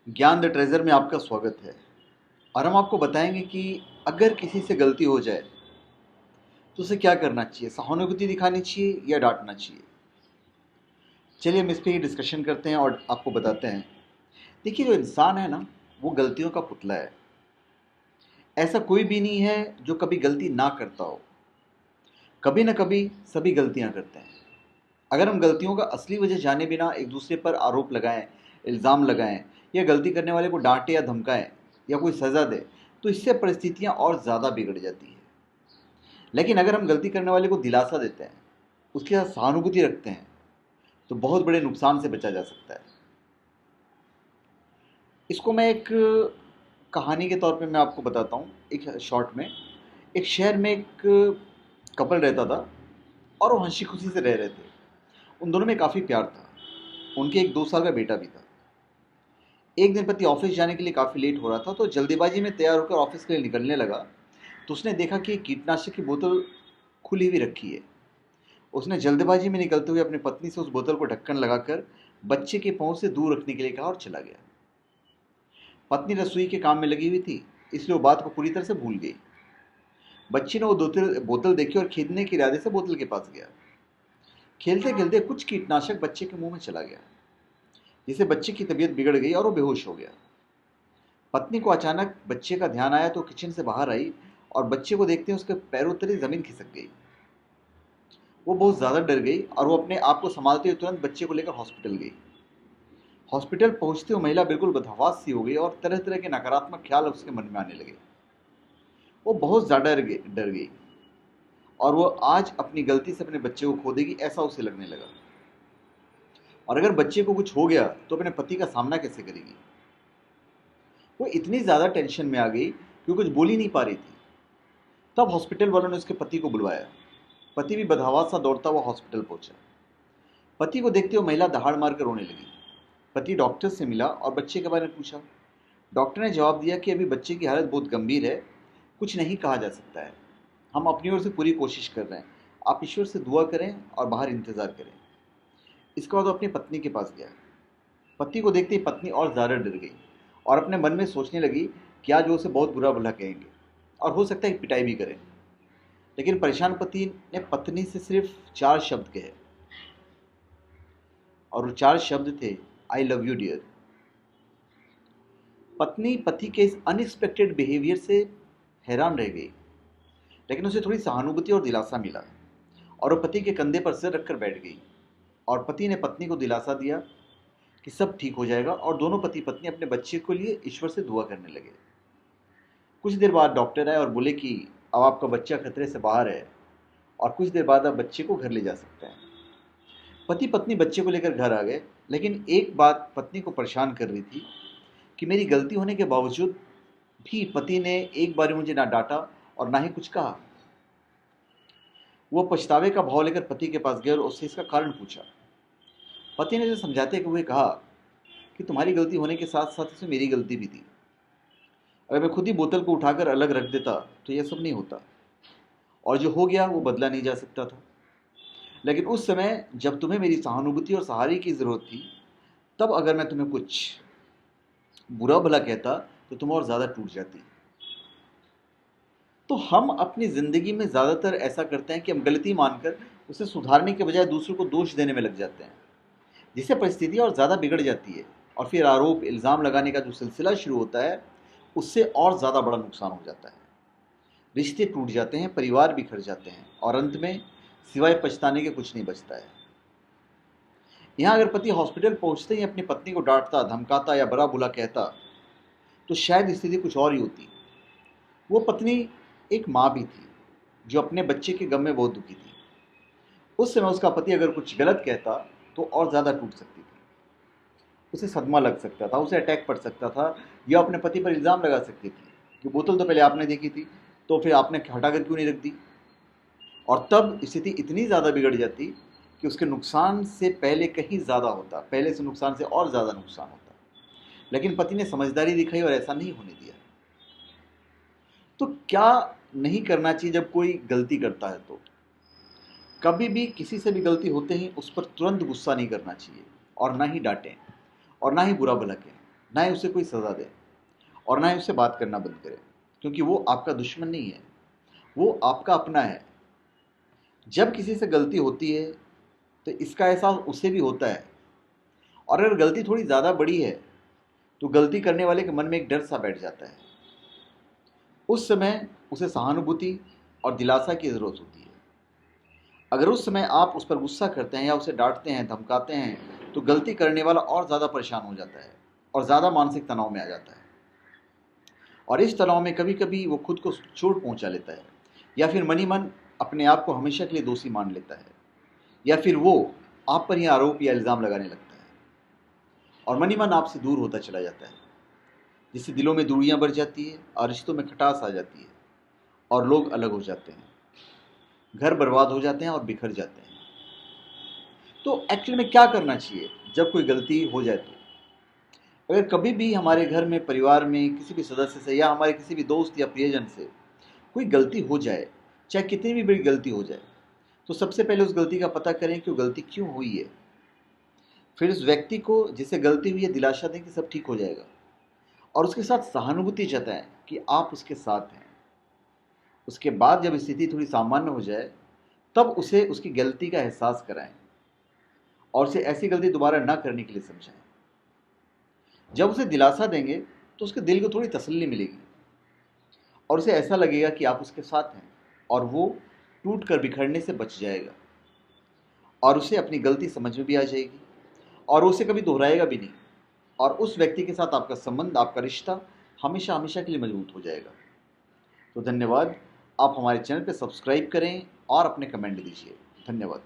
ज्ञान the treasure में आपका स्वागत है। और हम आपको बताएंगे कि अगर किसी से गलती हो जाए तो उसे क्या करना चाहिए, सहानुभूति दिखानी चाहिए या डांटना चाहिए। चलिए हम इस पे ही डिस्कशन करते हैं और आपको बताते हैं। देखिए, जो इंसान है ना, वो गलतियों का पुतला है। ऐसा कोई भी नहीं है जो कभी गलती ना करता हो। कभी ना कभी सभी गलतियां करते हैं। अगर हम गलतियों का असली वजह जाने बिना एक दूसरे पर आरोप लगाएं, इल्ज़ाम लगाएं या गलती करने वाले को डांटे या धमकाएं या कोई सज़ा दे, तो इससे परिस्थितियां और ज़्यादा बिगड़ जाती हैं। लेकिन अगर हम गलती करने वाले को दिलासा देते हैं, उसके साथ सहानुभूति रखते हैं, तो बहुत बड़े नुकसान से बचा जा सकता है। इसको मैं एक कहानी के तौर पे मैं आपको बताता हूँ। एक शॉर्ट में, एक शहर में एक कपल रहता था और वो हंसी खुशी से रह रहे थे। उन दोनों में काफ़ी प्यार था। उनके एक 2 साल का बेटा भी था। एक दिन पति ऑफिस जाने के लिए काफ़ी लेट हो रहा था, तो जल्दीबाजी में तैयार होकर ऑफिस के लिए निकलने लगा। तो उसने देखा कि एक कीटनाशक की बोतल खुली हुई रखी है। उसने जल्दबाजी में निकलते हुए अपनी पत्नी से उस बोतल को ढक्कन लगाकर बच्चे के पहुंच से दूर रखने के लिए कहा और चला गया। पत्नी रसोई के काम में लगी हुई थी, इसलिए वो बात को पूरी तरह से भूल गई। बच्ची ने वो बोतल बोतल देखी और खेलने के इरादे से बोतल के पास गया। खेलते खेलते कुछ कीटनाशक बच्चे के मुंह में चला गया, जिससे बच्चे की तबीयत बिगड़ गई और वो बेहोश हो गया। पत्नी को अचानक बच्चे का ध्यान आया तो किचन से बाहर आई और बच्चे को देखते ही उसके पैरों तले जमीन खिसक गई। वो बहुत ज़्यादा डर गई और वो अपने आप को संभालते हुए तुरंत बच्चे को लेकर हॉस्पिटल गई। हॉस्पिटल पहुंचते हुए महिला बिल्कुल बदहवास सी हो गई और तरह तरह के नकारात्मक ख्याल उसके मन में आने लगे। वो बहुत ज़्यादा डर गई और वो आज अपनी गलती से अपने बच्चे को खो देगी, ऐसा उसे लगने लगा। और अगर बच्चे को कुछ हो गया तो अपने पति का सामना कैसे करेगी। वो इतनी ज़्यादा टेंशन में आ गई कि वो कुछ बोल ही नहीं पा रही थी। तब हॉस्पिटल वालों ने उसके पति को बुलवाया। पति भी बदहवास सा दौड़ता हुआ हॉस्पिटल पहुंचा। पति को देखते हुए महिला दहाड़ मारकर रोने लगी। पति डॉक्टर से मिला और बच्चे के बारे में पूछा। डॉक्टर ने जवाब दिया कि अभी बच्चे की हालत बहुत गंभीर है, कुछ नहीं कहा जा सकता है। हम अपनी ओर से पूरी कोशिश कर रहे हैं, आप ईश्वर से दुआ करें और बाहर इंतज़ार करें। इसके बाद वो अपनी पत्नी के पास गया। पति को देखते ही पत्नी और ज़्यादा डर गई और अपने मन में सोचने लगी कि आज वो उसे बहुत बुरा भला कहेंगे और हो सकता है कि पिटाई भी करें। लेकिन परेशान पति ने पत्नी से सिर्फ 4 शब्द कहे, और वो 4 शब्द थे, आई लव यू डियर। पत्नी पति के इस अनएक्सपेक्टेड बिहेवियर से हैरान रह गई, लेकिन उसे थोड़ी सहानुभूति और दिलासा मिला और वो पति के कंधे पर सिर रखकर बैठ गई। और पति ने पत्नी को दिलासा दिया कि सब ठीक हो जाएगा और दोनों पति पत्नी अपने बच्चे के लिए ईश्वर से दुआ करने लगे। कुछ देर बाद डॉक्टर आए और बोले कि अब आपका बच्चा खतरे से बाहर है और कुछ देर बाद आप बच्चे को घर ले जा सकते हैं। पति पत्नी बच्चे को लेकर घर आ गए, लेकिन एक बात पत्नी को परेशान कर रही थी कि मेरी गलती होने के बावजूद भी पति ने एक बार मुझे ना डांटा और ना ही कुछ कहा। वो पछतावे का भाव लेकर पति के पास गया और उससे इसका कारण पूछा। पति ने उसे समझाते हुए कहा कि तुम्हारी गलती होने के साथ साथ इसमें मेरी गलती भी थी। अगर मैं खुद ही बोतल को उठाकर अलग रख देता तो यह सब नहीं होता, और जो हो गया वो बदला नहीं जा सकता था। लेकिन उस समय जब तुम्हें मेरी सहानुभूति और सहारे की ज़रूरत थी, तब अगर मैं तुम्हें कुछ बुरा भला कहता तो तुम और ज़्यादा टूट जाती। तो हम अपनी ज़िंदगी में ज़्यादातर ऐसा करते हैं कि हम गलती मानकर उसे सुधारने के बजाय दूसरों को दोष देने में लग जाते हैं, जिससे परिस्थिति और ज़्यादा बिगड़ जाती है। और फिर आरोप इल्ज़ाम लगाने का जो सिलसिला शुरू होता है, उससे और ज़्यादा बड़ा नुकसान हो जाता है। रिश्ते टूट जाते हैं, परिवार बिखर जाते हैं और अंत में सिवाय पछताने के कुछ नहीं बचता है। यहाँ अगर पति हॉस्पिटल पहुँचते ही अपनी पत्नी को डांटता, धमकाता या बुरा भला कहता, तो शायद स्थिति कुछ और ही होती। वो पत्नी एक माँ भी थी जो अपने बच्चे के गम में बहुत दुखी थी। उस समय उसका पति अगर कुछ गलत कहता तो और ज़्यादा टूट सकती थी। उसे सदमा लग सकता था, उसे अटैक पड़ सकता था, या अपने पति पर इल्ज़ाम लगा सकती थी कि बोतल तो पहले आपने देखी थी, तो फिर आपने हटा कर क्यों नहीं रख दी। और तब स्थिति इतनी ज़्यादा बिगड़ जाती कि उसके नुकसान से पहले कहीं ज़्यादा होता, पहले से नुकसान से और ज़्यादा नुकसान होता। लेकिन पति ने समझदारी दिखाई और ऐसा नहीं होने दिया। तो क्या नहीं करना चाहिए जब कोई गलती करता है? तो कभी भी किसी से भी गलती होते ही उस पर तुरंत गुस्सा नहीं करना चाहिए और ना ही डांटें और ना ही बुरा भला कहें। ना ही उसे कोई सज़ा दें और ना ही उससे बात करना बंद करें, क्योंकि वो आपका दुश्मन नहीं है, वो आपका अपना है। जब किसी से गलती होती है तो इसका एहसास उसे भी होता है, और अगर गलती थोड़ी ज़्यादा बड़ी है तो गलती करने वाले के मन में एक डर सा बैठ जाता है। उस समय उसे सहानुभूति और दिलासा की ज़रूरत होती है। अगर उस समय आप उस पर गुस्सा करते हैं या उसे डांटते हैं, धमकाते हैं, तो गलती करने वाला और ज़्यादा परेशान हो जाता है और ज़्यादा मानसिक तनाव में आ जाता है। और इस तनाव में कभी कभी वो खुद को चोट पहुंचा लेता है, या फिर मनी मन अपने आप को हमेशा के लिए दोषी मान लेता है, या फिर वो आप पर ही आरोप या इल्ज़ाम लगाने लगता है और मनी मन आपसे दूर होता चला जाता है, जिससे दिलों में दूरियां बढ़ जाती है और रिश्तों में खटास आ जाती है और लोग अलग हो जाते हैं, घर बर्बाद हो जाते हैं और बिखर जाते हैं। तो एक्चुअली में क्या करना चाहिए जब कोई गलती हो जाए? तो अगर कभी भी हमारे घर में, परिवार में किसी भी सदस्य से या हमारे किसी भी दोस्त या प्रियजन से कोई गलती हो जाए, चाहे कितनी भी बड़ी गलती हो जाए, तो सबसे पहले उस गलती का पता करें कि वो गलती क्यों हुई है। फिर उस व्यक्ति को जिससे गलती हुई है दिलासा दें कि सब ठीक हो जाएगा, और उसके साथ सहानुभूति जताएं कि आप उसके साथ हैं। उसके बाद जब स्थिति थोड़ी सामान्य हो जाए, तब उसे उसकी गलती का एहसास कराएं और उसे ऐसी गलती दोबारा ना करने के लिए समझाएं। जब उसे दिलासा देंगे तो उसके दिल को थोड़ी तसल्ली मिलेगी और उसे ऐसा लगेगा कि आप उसके साथ हैं, और वो टूट कर बिखरने से बच जाएगा और उसे अपनी गलती समझ में भी आ जाएगी और उसे कभी दोहराएगा भी नहीं, और उस व्यक्ति के साथ आपका संबंध, आपका रिश्ता हमेशा हमेशा के लिए मजबूत हो जाएगा। तो धन्यवाद। आप हमारे चैनल पर सब्सक्राइब करें और अपने कमेंट दीजिए। धन्यवाद।